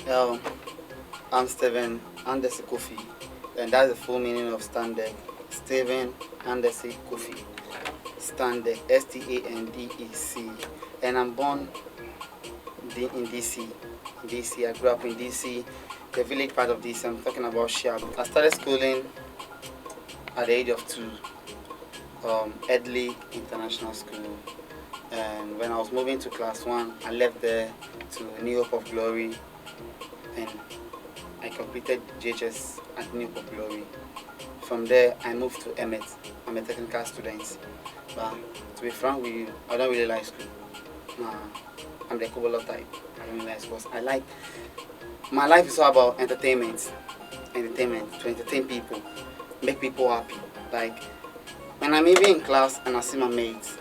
Um, I'm Steven Anderson Kofi, and that's the full meaning of Standec. Steven Anderson Kofi. Standec, Standec, and I'm born in DC. I grew up in DC, the village part of DC. I'm talking about Chiago. I started schooling at the age of 2, Edley International School. And when I was moving to class 1, I left there to New Hope of Glory, and I completed JHS at New Hope of Glory. From there, I moved to Emmet. I'm a technical student. But to be frank with you, I don't really like school. Nah, I'm the Kobolo type. I don't really like sports. My life is all about entertainment. Entertainment, to entertain people, make people happy. Like, when I'm even in class and I see my mates,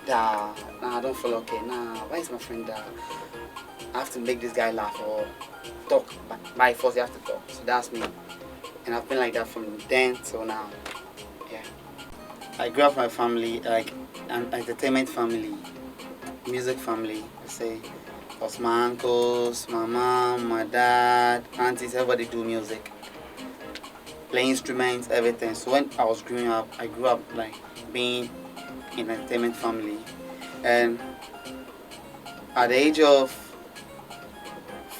nah, I don't feel okay. Nah, why is my friend there? I have to make this guy laugh or talk. By force, you have to talk. So that's me. And I've been like that from then till now. Yeah. I grew up in my family, like an entertainment family, music family, I say. Because my uncles, my mom, my dad, aunties, everybody do music. Play instruments, everything. So when I was growing up, I grew up like being in an entertainment family. And at the age of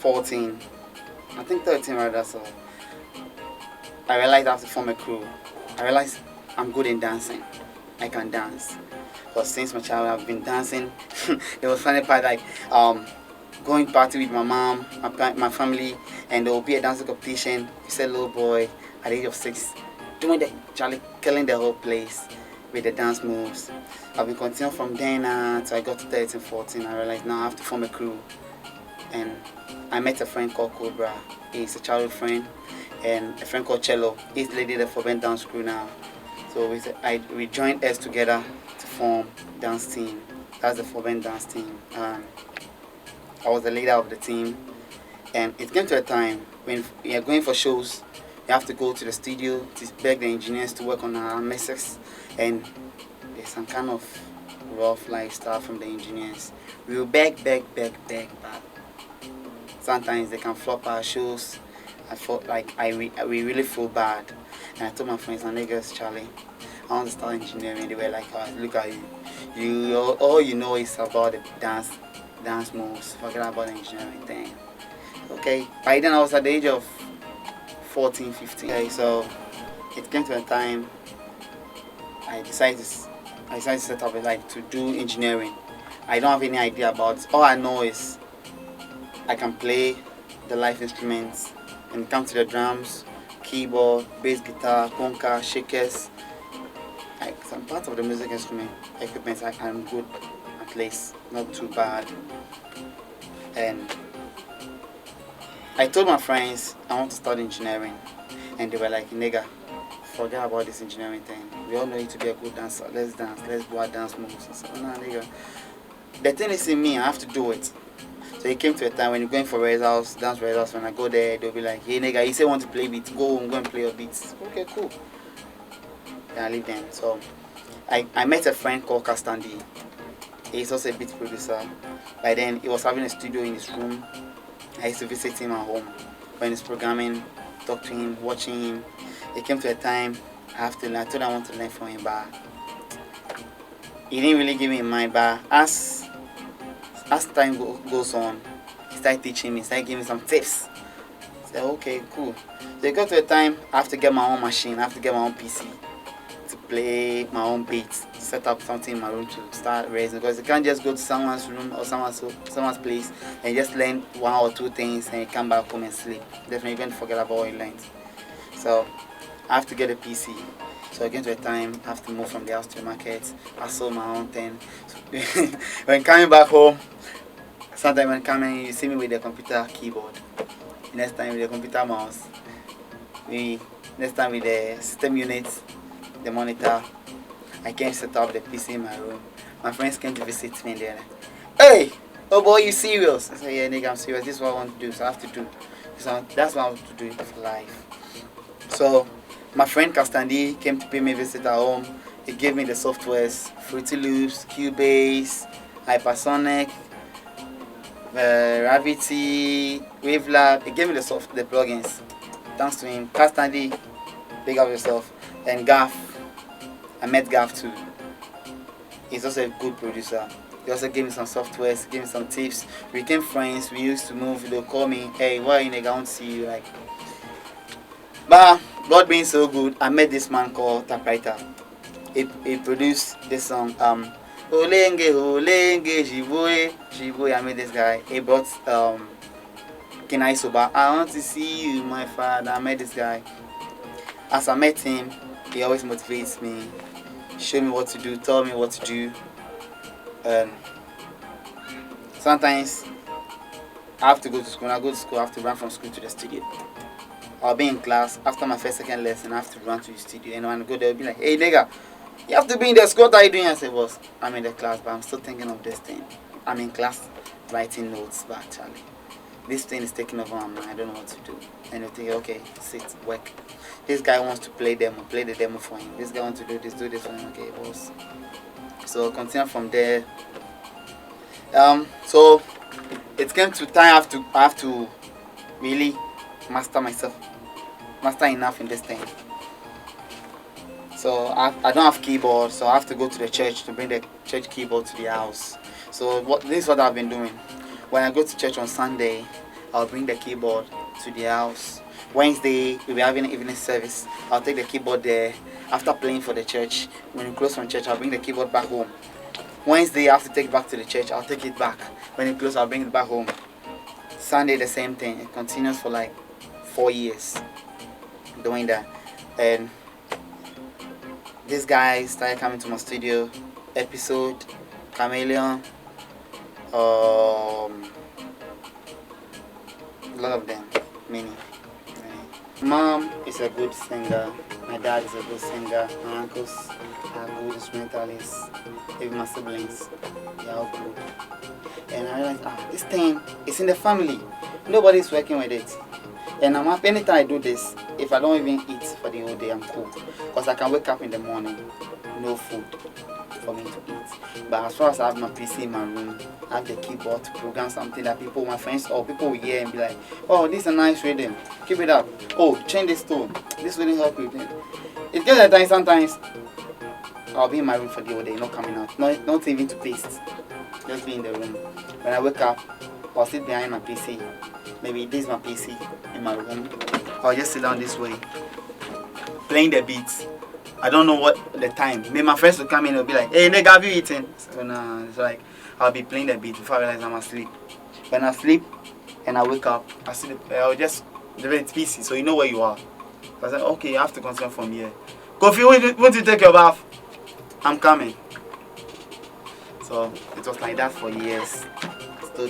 14, I think 13 rather, so I realized I have to form a crew. I realized I'm good in dancing. I can dance. Because since my childhood I've been dancing. It was funny part like going party with my mom, my family, and there will be a dancing competition. You said little boy at the age of 6 doing the Charlie killing the whole place with the dance moves. I've been continuing from then until I got to 13, 14. I realized now I have to form a crew. And I met a friend called Cobra. He's a childhood friend. And a friend called Cello. He's the lady that for dance crew now. So we joined us together to form dance team. That's the Forbidden dance team. I was the leader of the team. And it came to a time when you're going for shows, you have to go to the studio to beg the engineers to work on our mixes. And there's some kind of rough lifestyle from the engineers. We will beg, but sometimes they can flop our shows. I felt like we really feel bad. And I told my friends, and niggas, Charlie, I want to start engineering. They were like, oh, look at you. All you know is about the dance moves. Forget about the engineering thing. Okay, by then I was at the age of 14, 15. Okay, so it came to a time I decided to set up to do engineering. I don't have any idea about it. All I know is I can play the live instruments and come to the drums, keyboard, bass guitar, conga, shakers. Like some parts of the music instrument equipment I'm good at least, not too bad. And I told my friends I want to study engineering, and they were like, nigga, forget about this engineering thing. We all know you to be a good dancer. Let's dance, let's do our dance moves. I said, nah, nigga. The thing is in me, I have to do it. So it came to a time when you're going for rehearsals, dance rehearsals, when I go there, they'll be like, hey nigga, you say you want to play beats, go and play your beats. Okay, cool. Then I leave them. So I met a friend called Castandi. He's also a beat producer. By then, he was having a studio in his room. I used to visit him at home when he's programming, talk to him, watching him. It came to a time I told him I want to learn from him, but he didn't really give me my bar. As time goes on, he started teaching me, started giving me some tips. I said, okay, cool. So it got to a time I have to get my own machine, I have to get my own PC to play my own beats, set up something in my room to start raising. Because you can't just go to someone's room or someone's place and just learn 1 or 2 things and you come back home and sleep. Definitely you're going to forget about what you learned. So I have to get a PC. So again to a time I have to move from the house to the market. I sold my own thing. So when coming back home, sometimes when coming you see me with the computer keyboard. Next time with the computer mouse. Next time with the system unit, the monitor. I came set up the PC in my room. My friends came to visit me and they're like, hey, oh boy, you serious? I said, yeah nigga, I'm serious. This is what I want to do, so I have to do. So that's what I want to do for life. So my friend Castandi came to pay me a visit at home. He gave me the softwares, Fruity Loops, Cubase, Hypersonic, Gravity, Wavelab. He gave me the plugins. Thanks to him. Castandy, big up yourself. And Gaff. I met Gaff too. He's also a good producer. He also gave me some softwares, gave me some tips. We became friends. We used to move. They'll call me, hey, why are you nigga? I want to see you. Like, but God being so good, I met this man called Typewriter. He produced this song. Olenge, Olenge, Jiboye, Jiboye. I met this guy. He brought Kenai Soba. I want to see you, my father. I met this guy. As I met him, he always motivates me, show me what to do, tell me what to do. Sometimes I have to go to school. When I go to school, I have to run from school to the studio. I'll be in class. After my first, second lesson, I have to run to the studio. And when I go there, I'll be like, hey, nigga, you have to be in the school. What are you doing? I say, boss, I'm in the class, but I'm still thinking of this thing. I'm in class writing notes, but actually, this thing is taking over my mind. I don't know what to do. And you think, okay, sit, work. This guy wants to play the demo for him. This guy wants to do this for him. Okay, boss. So continue from there. So it came to time I have to really master myself, master enough in this thing. So I don't have keyboard, so I have to go to the church to bring the church keyboard to the house. So this is what I've been doing. When I go to church on Sunday, I'll bring the keyboard to the house. Wednesday, we'll be having an evening service. I'll take the keyboard there. After playing for the church, when we close from church, I'll bring the keyboard back home. Wednesday, I have to take it back to the church. I'll take it back. When it closes, I'll bring it back home. Sunday, the same thing. It continues for like 4 years doing that. And this guy started coming to my studio. Episode, Chameleon, a lot of them, many. Mom is a good singer. My dad is a good singer. My uncles are good instrumentalists. Even my siblings, they are all good. And I realized, this thing is in the family. Nobody's working with it. And I'm happy anytime I do this. If I don't even eat for the whole day, I'm cool. Because I can wake up in the morning, no food for me to eat. But as far as I have my PC in my room, I have the keyboard to program something that people, my friends or people will hear and be like, oh, this is a nice rhythm. Keep it up. Oh, change this tone. This will help you. It gets a time sometimes I'll be in my room for the whole day, not coming out. Not even to paste. Just be in the room. When I wake up, I'll sit behind my PC. Maybe this is my PC in my room. I'll just sit down this way, playing the beats. I don't know what the time. Maybe my friends will come in and will be like, hey, nigga, have you eaten? So no, it's like, I'll be playing the beat before I realize I'm asleep. When I sleep and I wake up, I'll just, the PC, so you know where you are. So I said, okay, you have to continue from here. Kofi, won't you take your bath? I'm coming. So it was like that for years. Still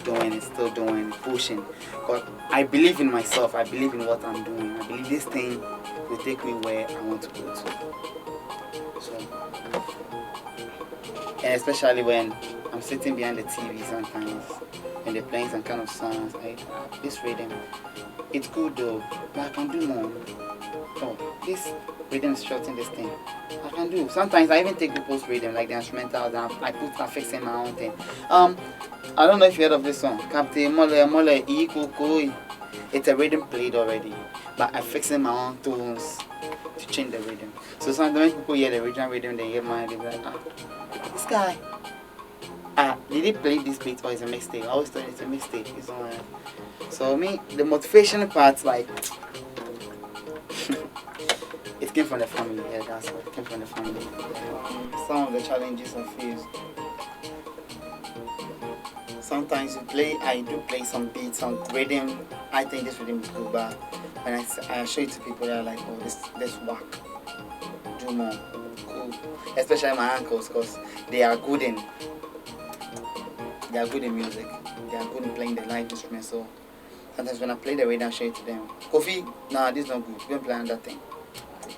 doing, pushing. But I believe in myself. I believe in what I'm doing. I believe this thing will take me where I want to go to. So, and especially when I'm sitting behind the TV sometimes and they're playing some kind of songs, this rhythm, it's good though, but I can do more. Oh, this rhythm is short in this thing. I can do. Sometimes I even take people's rhythm, like the instrumental, and I fix in my own thing. I don't know if you heard of this song, Captain Mole Mole Ikukoi. It's a rhythm played already, but I fix in my own tones to change the rhythm. So sometimes people hear the original rhythm, they hear mine, they be like, this guy, did he play this beat or is a mixtape? I always thought it's a mixtape. It's not. So me, the motivation part, like, it came from the family. Yeah, that's what it came from the family. Some of the challenges I face. Sometimes I do play some beats, some rhythm. I think this rhythm is good, but when I show it to people, they're like, oh, this whack. Do more. Cool. Especially my uncles, because they are good in music. They are good in playing the live instruments. So sometimes when I play the rhythm, I show it to them. Kofi, nah, this is not good. Go and play on that thing.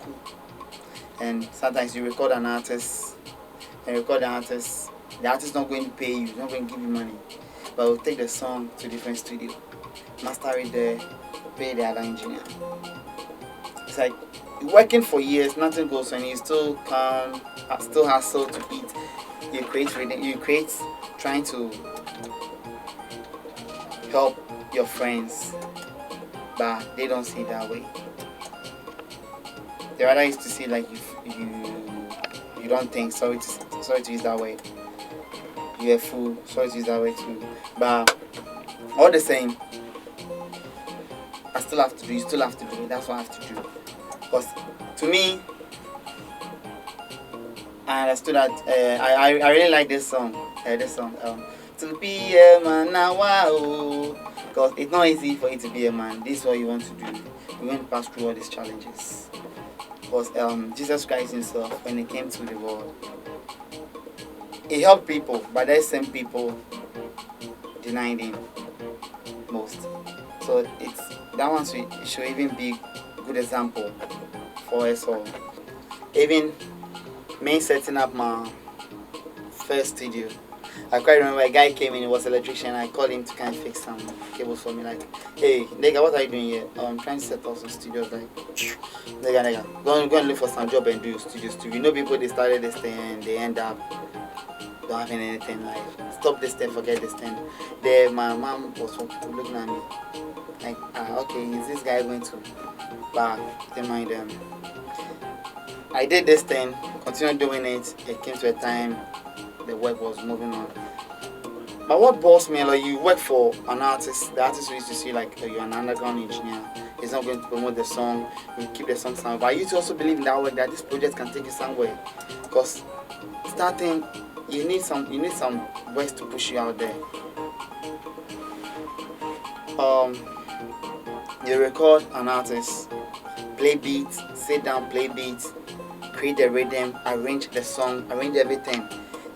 Cool. And sometimes you record an artist, the artist is not going to pay you, not going to give you money, but we'll take the song to a different studio, master it there, pay the other engineer. It's like you're working for years, nothing goes on, you still come, still hustle to eat. You create trying to help your friends, but they don't see it that way. They rather used to see like you don't think. Sorry to use that way. You're a fool. Sorry to use that way too. But all the same, I still have to do. You still have to do it. That's what I have to do. Because to me, I understood that. I really like this song. To be a man now, wow. Because it's not easy for you to be a man. This is what you want to do. You want to pass through all these challenges. Because Jesus Christ himself, when he came to the world, he helped people, but there's some people denied him most. So it's that one should even be a good example for us all. Even me setting up my first studio, I quite remember a guy came in, he was an electrician. I called him to kind of fix some cables for me. Like, hey, nigga, what are you doing here? I'm trying to set up some studios. Like, nigga, go and look for some job and do your studios too. You know, people they started this thing and they end up don't having anything. Like, stop this thing, forget this thing. There, my mom was looking at me like, okay, is this guy going to? But never mind them. I did this thing, continued doing it. It came to a time the work was moving on. But what boss me, like you work for an artist, the artist used to see like you're an underground engineer. He's not going to promote the song, you keep the song somewhere. But I used to also believe in that work that this project can take you somewhere. Because starting, you need some ways to push you out there. You record an artist, play beats, sit down, play beats, create the rhythm, arrange the song, arrange everything.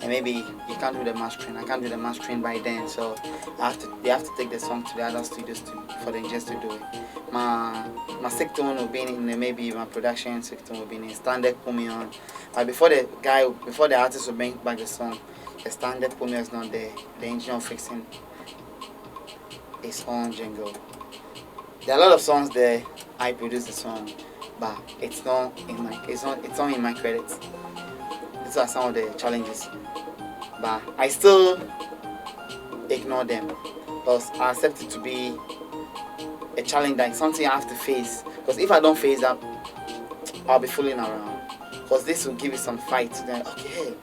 And maybe you can't do the mastering. I can't do the mastering by then, so they have to take the song to the other studios for the engineers to do it. My sick tone will be in maybe my production sick tone will be in Standec put me on. But before the artist will bring back the song, the Standec put me is not there. The engineer fixing its own jingle. There are a lot of songs there. I produce the song, but it's not in my credits. These are some of the challenges, but I still ignore them because I accept it to be a challenge, like something I have to face. Because if I don't face that, I'll be fooling around. Because this will give you some fight. Then, okay, hey,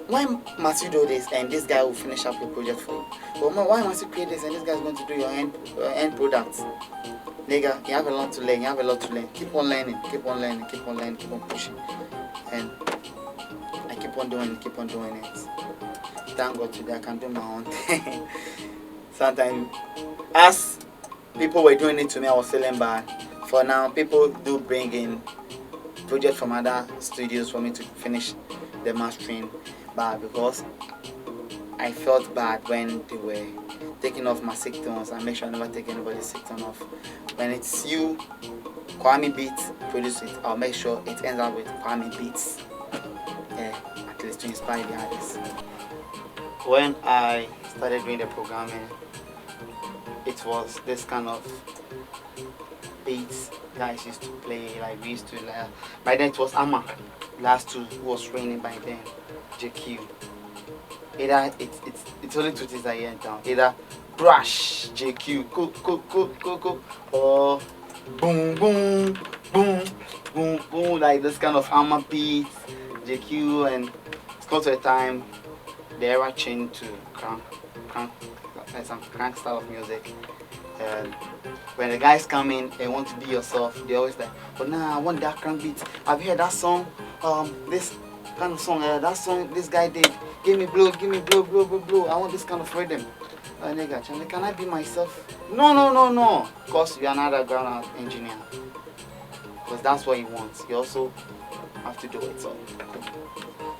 why must you do this and this guy will finish up your project for you? Well, why must you create this and this guy's going to do your end product? Nigga, you have a lot to learn. Keep on learning, keep on pushing. And I keep on doing it. Thank God today I can do my own thing. Sometimes, as people were doing it to me, I was feeling bad. For now, people do bring in projects from other studios for me to finish the mastering, but because I felt bad when they were taking off my sick tones, I make sure I never take anybody's sick tone off. When it's you, Kwame Beats produce it, I'll make sure it ends up with Kwame Beats. Yeah, at least to inspire the others. When I started doing the programming, it was this kind of beats guys used to play, like we used to like. By then it was Amma. Last two was raining by then. JQ. Either it's only two things that you down. Either brush JQ, go, or boom, boom, boom, boom, boom, like this kind of hammer beats, JQ, and it's got to a time the era changed to crank, like some crank style of music. And when the guys come in and want to be yourself, they always like, but nah, I want that crank beat. I've heard that song, this kind of song, that song this guy did. Give me blow, blow. I want this kind of rhythm. Nigga, can I be myself? No. Because you're an underground engineer. Because that's what he wants. You also have to do it. So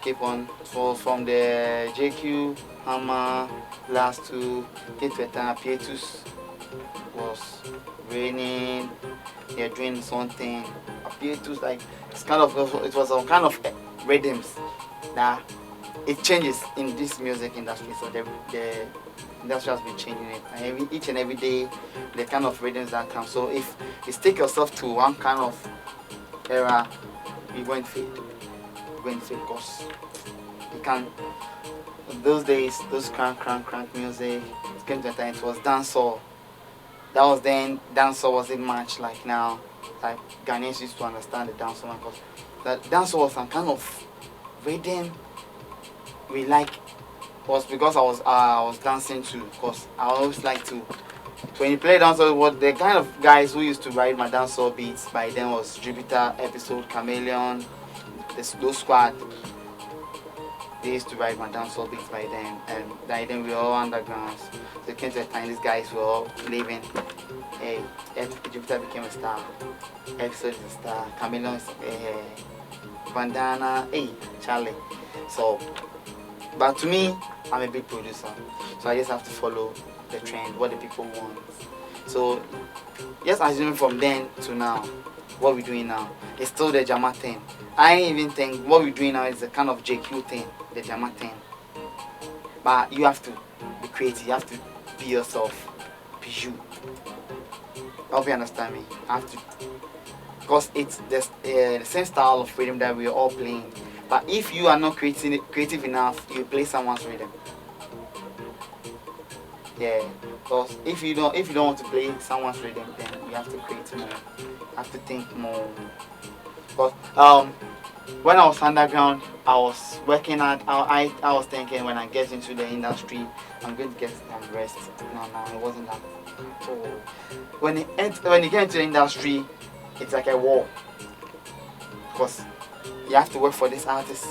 keep on. So from the JQ, Hammer, last two, get to a time, Pietus was raining. They're doing something. Pietus, like, it was some kind of rhythms that it changes in this music industry. So the industry has been changing it. And each and every day, the kind of rhythms that come. So if you stick yourself to one kind of era, you're going to fade. Because those days, those crank music, it came to a time it was dancehall. That was then, dancehall wasn't much like now. Like Ghanaians used to understand the dancehall because that dancehall was some kind of rhythm we like. Was because I was dancing too. Because I always like to. When you play dancehall, what the kind of guys who used to write my dancehall beats by then was Jupiter, Episode, Chameleon, those squad. They used to write my dancehall beats by then, and by then we were all undergrounds. So it came to a time these guys were all leaving. Hey, Jupiter became a star. Episode is a star. Chameleon is Bandana. Hey, Charlie. So, but to me, I'm a big producer, so I just have to follow the trend, what the people want. So, just assuming from then to now, what we're doing now, it's still the Jama thing. I ain't even think what we're doing now is a kind of JQ thing, the Jama thing. But you have to be creative, you have to be yourself, be you. I hope you understand me. I have to, because it's the same style of rhythm that we're all playing. But if you are not creative enough, you play someone's rhythm. Yeah, because if you don't want to play someone's rhythm, then you have to create more. You have to think more. Because when I was underground, I was working at. I was thinking when I get into the industry, I'm going to get some rest. No, it wasn't that. So when you get into the industry, it's like a war. Because you have to work for this artist.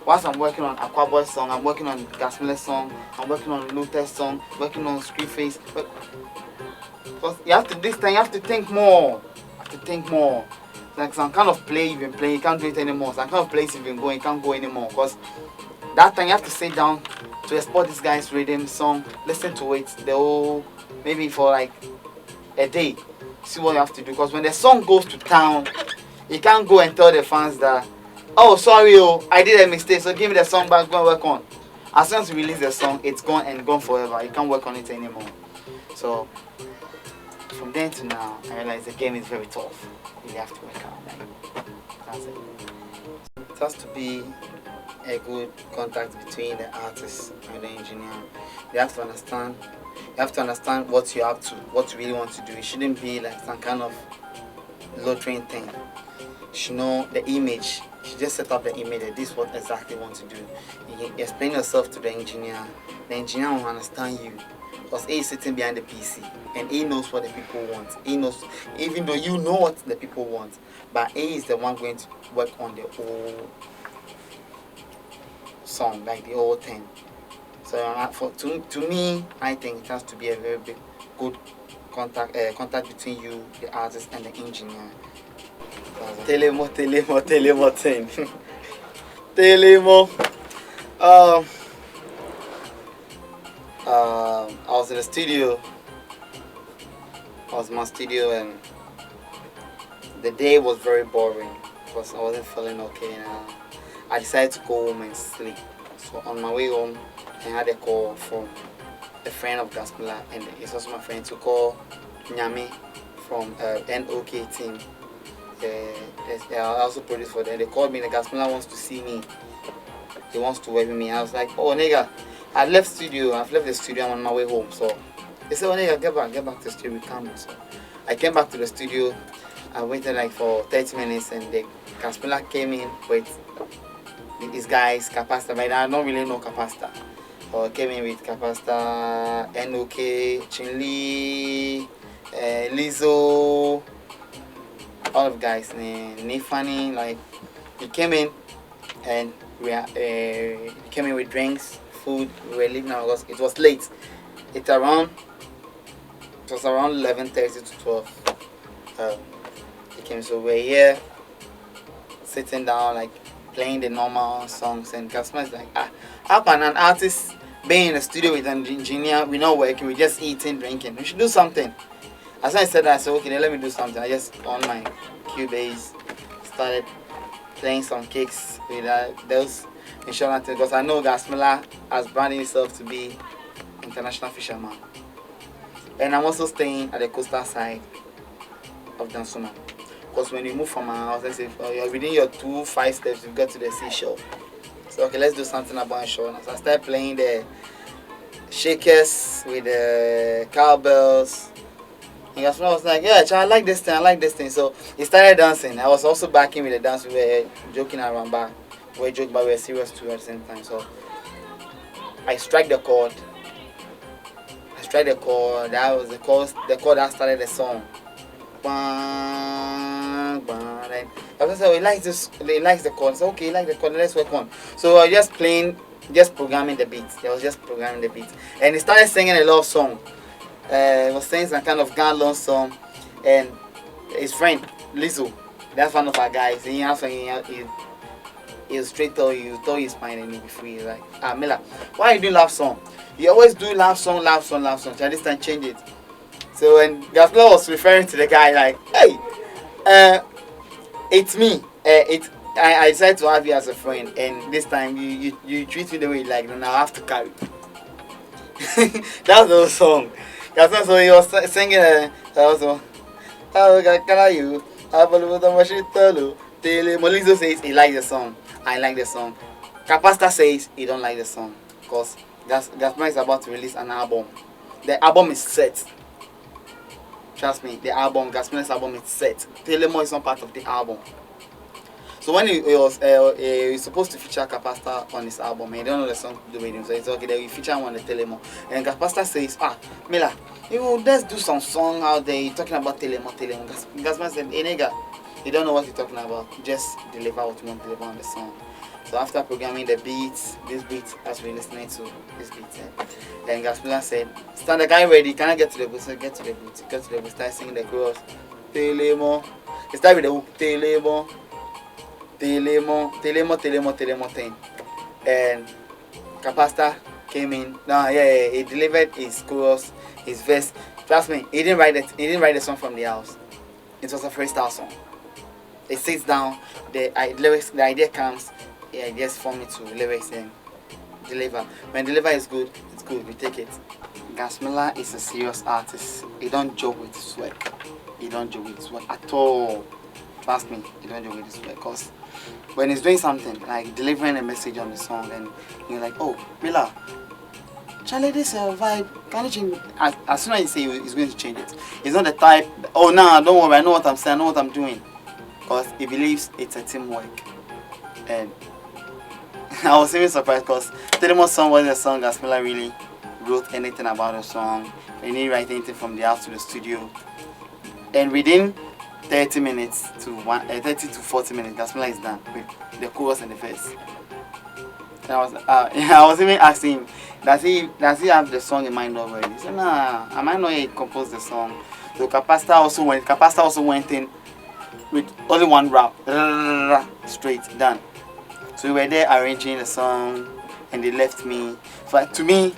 Whilst I'm working on Aquaboy's song, I'm working on Gasmilla'S song, I'm working on Luther's song, working on Scriptface. Because you have to you have to think more. You have to think more. Like some kind of play you've been playing, you can't do it anymore. Some kind of place you've been going, you can't go anymore. Because that time you have to sit down to export this guy's rhythm song, listen to it the whole, maybe for like a day. See what you have to do. Because when the song goes to town, you can't go and tell the fans that, oh, sorry, I did a mistake, so give me the song back, go and work on. As soon as you release the song, it's gone and gone forever. You can't work on it anymore. So, from then to now, I realize the game is very tough. You have to work out. That's it. It has to be a good contact between the artist and the engineer. You have to understand. You have to understand what you're up to, what you really want to do. It shouldn't be like some kind of low-train thing. You should know the image. You should just set up the image that this is what exactly you want to do. You explain yourself to the engineer. The engineer will understand you. Because A is sitting behind the PC and A knows what the people want. A knows, even though you know what the people want, but A is the one going to work on the whole song, like the whole thing. So to me, I think it has to be a very big, good contact between you, the artist, and the engineer. Telemor thing. Telemor. I was in the studio. I was in my studio and the day was very boring because I wasn't feeling okay. I decided to go home and sleep. So on my way home, I had a call from a friend of Gasmilla, and it's also my friend to call Nyame from NOK team. I also produced for them. They called me. The Gasmilla wants to see me. He wants to work with me. I was like, oh nigga, I've left the studio. I'm on my way home. So they said, oh nigga, get back to the studio. We come. So I came back to the studio. I waited like for 30 minutes, and the Gasmilla came in with these guys, Capasta. But I don't really know Capasta. So I came in with Capasta, NOK, Chinli, Lizzo, all of guys, Nifani. Like he came in, and we came in with drinks, food. We were leaving now because it was late. It was around 11:30 to 12. He came, so we're here sitting down, like playing the normal songs, and Gasmilla is like, how can an artist be in the studio with an engineer? We're not working, we're just eating, drinking. We should do something. As I said that, I said, okay, then let me do something. I just on my Cubase started playing some kicks with those insurance, because I know Gasmilla has branded himself to be international fisherman. And I'm also staying at the coastal side of Dansuma. Because when you move from my house, let's say you're within your 2-5 steps, you get to the seashore. So okay, let's do something about insurance. So I started playing the shakers with the cowbells. And Gasmilla was like, yeah, I like this thing, I like this thing. So he started dancing. I was also backing with the dance. We were joking around, but we were joking, but we were serious too at the same time. So I strike the chord. That was the chord that started the song. Bang, bang. And after that, he likes the chord. So okay, he likes the chord, let's work on. So I was just programming the beats. And he started singing a love song. He was singing some kind of ghanaian song, and his friend Lizzo, that's one of our guys. He'll straight tell you his mind and you'll be free. He's like, Miller, why are you doing love song? You always do love song. Try this time change it. So when Gasmilla was referring to the guy, like, hey, it's me. I decided to have you as a friend, and this time you treat me the way you like, then I have to carry. That's the song. Gasmilla, so he was singing also. How can you? Molizo says he likes the song. I like the song. Capasta says he don't like the song because Gasmilla is about to release an album. The album is set. Trust me, Gasmilla's album is set. Telemor is not part of the album. So when he was supposed to feature Capasta on his album, he don't know the song to do with him. So it's okay, then we feature him on the Telemor. And Capasta says, Miller, let's do some song out there. You're talking about Telemor. Gasmilla said, hey nigga, you don't know what you're talking about. Just deliver what you want to deliver on the song. So after programming the beats, this beat as we're listening to this beat, then Gasmilla said, Standec, are you ready? Can I get to the booth? So get to the booth. Start singing the chorus. Telemor. He started with the hook. Telemor thing. And Capasta came in. He delivered his chorus, his verse. Trust me, he didn't write the song from the house. It was a freestyle song. It sits down, the idea comes, just for me to lyrics and deliver. When deliver is good, it's good, we take it. Gasmilla is a serious artist. He don't joke with his work. At all. Trust me, he don't joke with his work. Because when he's doing something, like delivering a message on the song, and you're like, oh, Miller, Charlie, this vibe, can you change it? As soon as you say he's going to change it. He's not the type, oh, no, don't worry, I know what I'm saying, I know what I'm doing. Because he believes it's a teamwork. And I was even surprised because Telemor's song wasn't a song Gasmilla really wrote anything about the song. He didn't write anything from the house to the studio. And within 30 to 40 minutes, Gasmilla is done with the chorus and the verse. And I was even asking him, does he have the song in mind already? He said, nah, I might not yet compose the song. So Capasta also went in with only one rap, straight done. So we were there arranging the song, and they left me. But to me,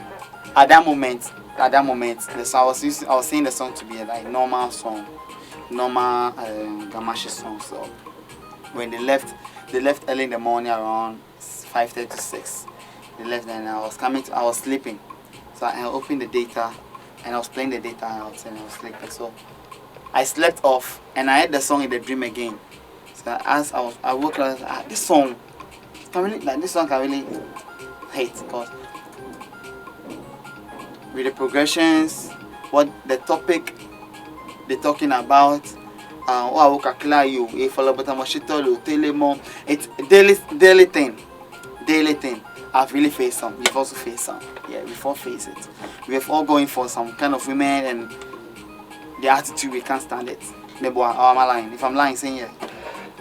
at that moment, the song I was seeing the song to be a like normal song, normal Gamashi song. So when they left early in the morning around 5:30 to 6. They left, and I was sleeping. So I opened the data, and I was playing the data out, and I was sleeping. So I slept off, and I heard the song in the dream again. So as I woke up, I was, this song can really hit, because with the progressions, what the topic they're talking about, it's daily thing. I've really faced some. We've also faced some. Yeah, we've all faced it. We've all going for some kind of women and the attitude, we can't stand it. Maybe am I lying? If I'm lying, saying yeah.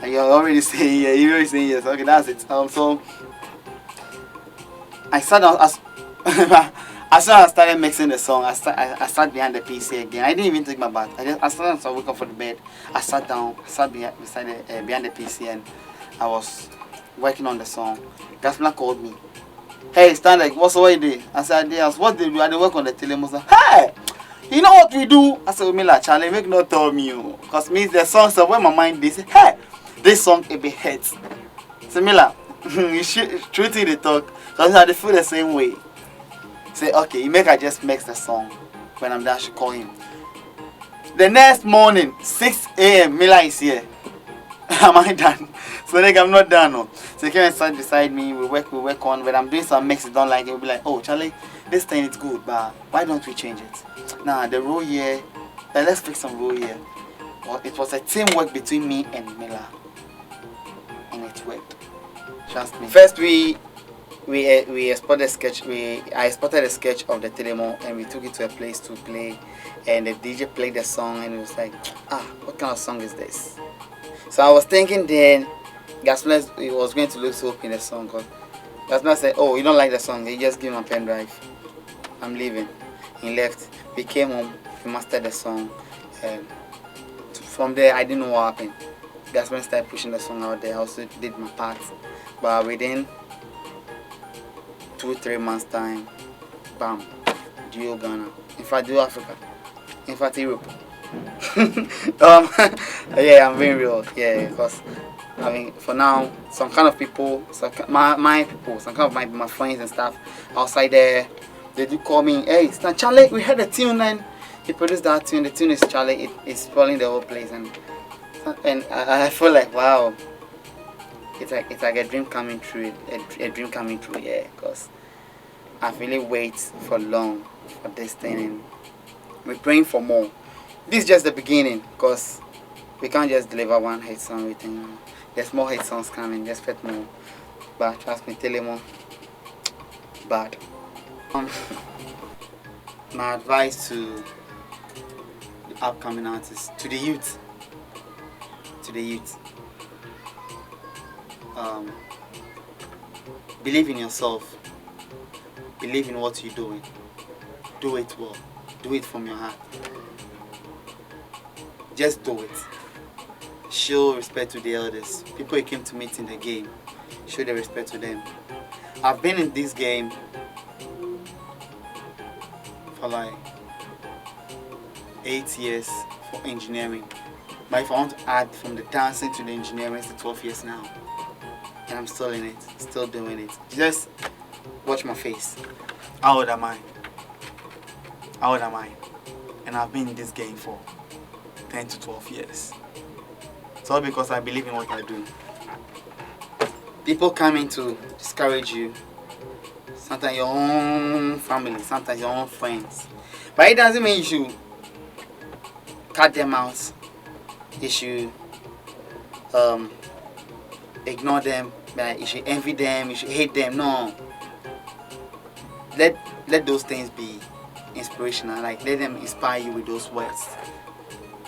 You're already saying yeah. You're already saying yes. Okay, that's it. So I sat down as soon as I started mixing the song. I sat behind the PC again. I didn't even take my bath. As soon as I woke up for the bed, I sat behind the PC, and I was working on the song. Gasmilla called me. Hey, Standec, what's the way you did? I said, yes. What did you do? I did work on the Telemor. Hey, you know what we do? I said, Miller, Charlie, make not tell me, because means the song, so when my mind, they say, hey, this song it be hits. So Miller, you should truly the talk, because I feel the same way. Say, okay, you make I just mix the song. When I'm there, I should call him. The next morning, 6 a.m., Miller is here. Am I done? So like I'm not done. No. So he came and sat beside me. We work on. When I'm doing some mix, don't like it. We'll be like, oh Charlie, this thing is good, but why don't we change it? Nah, the rule here. Let's fix some rule here. Well, it was a teamwork between me and Miller, and it worked. Trust me. First we exported a sketch. I exported a sketch of the Telemor and we took it to a place to play, and the DJ played the song and it was like, what kind of song is this? So I was thinking then, Gasmilla'S was going to lose hope in the song. Cause Gasmilla'S said, "Oh, you don't like the song? He just give him a pen drive. I'm leaving." He left. We came home. We mastered the song, and from there I didn't know what happened. Gasmilla'S started pushing the song out there. I also did my part, but within 2-3 months time, bam, duo Ghana. In fact, duo Africa. In fact, Europe. Yeah, I'm being real. Yeah, because I mean, for now, some kind of people, my people, some kind of my friends and stuff outside there, they do call me, hey, Stan Charlie, we heard a tune and he produced that tune. The tune is Charlie. It's spoiling the whole place, and I feel like wow, it's like a dream coming true. A dream coming true. Yeah, because I've really waited for long for this thing, and we're praying for more. This is just the beginning, because we can't just deliver one hit song. We think there's more hit songs coming. Expect more, but trust me, Telemor, bad. My advice to the upcoming artists, to the youth, believe in yourself. Believe in what you're doing. Do it well. Do it from your heart. Just do it. Show respect to the elders. People you came to meet in the game. Show the respect to them. I've been in this game for like 8 years for engineering. But if I want to add from the dancing to the engineering, it's 12 years now. And I'm still in it, still doing it. Just watch my face. How old am I? How old am I? And I've been in this game for 10 to 12 years. It's all because I believe in what I do. People coming to discourage you. Sometimes your own family, sometimes your own friends. But it doesn't mean you should cut them out. You should ignore them. You should envy them. You should hate them. No. Let those things be inspirational. Like, let them inspire you with those words.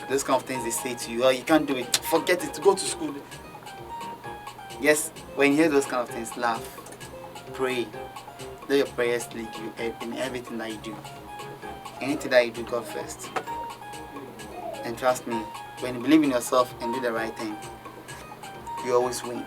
Those kind of things they say to you. Oh, you can't do it. Forget it. Go to school. Yes, when you hear those kind of things, laugh. Pray. Let your prayers lead you in everything that you do. Anything that you do, God first. And trust me, when you believe in yourself and do the right thing, you always win.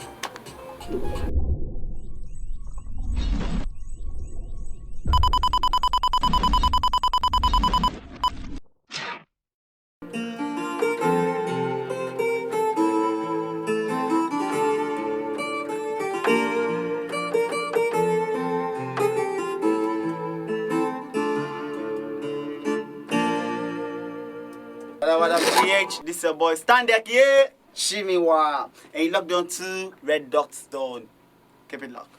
What up, PH? This is your boy Standec, yeah. Shimiwa. And you locked on to redotzone. Keep it locked.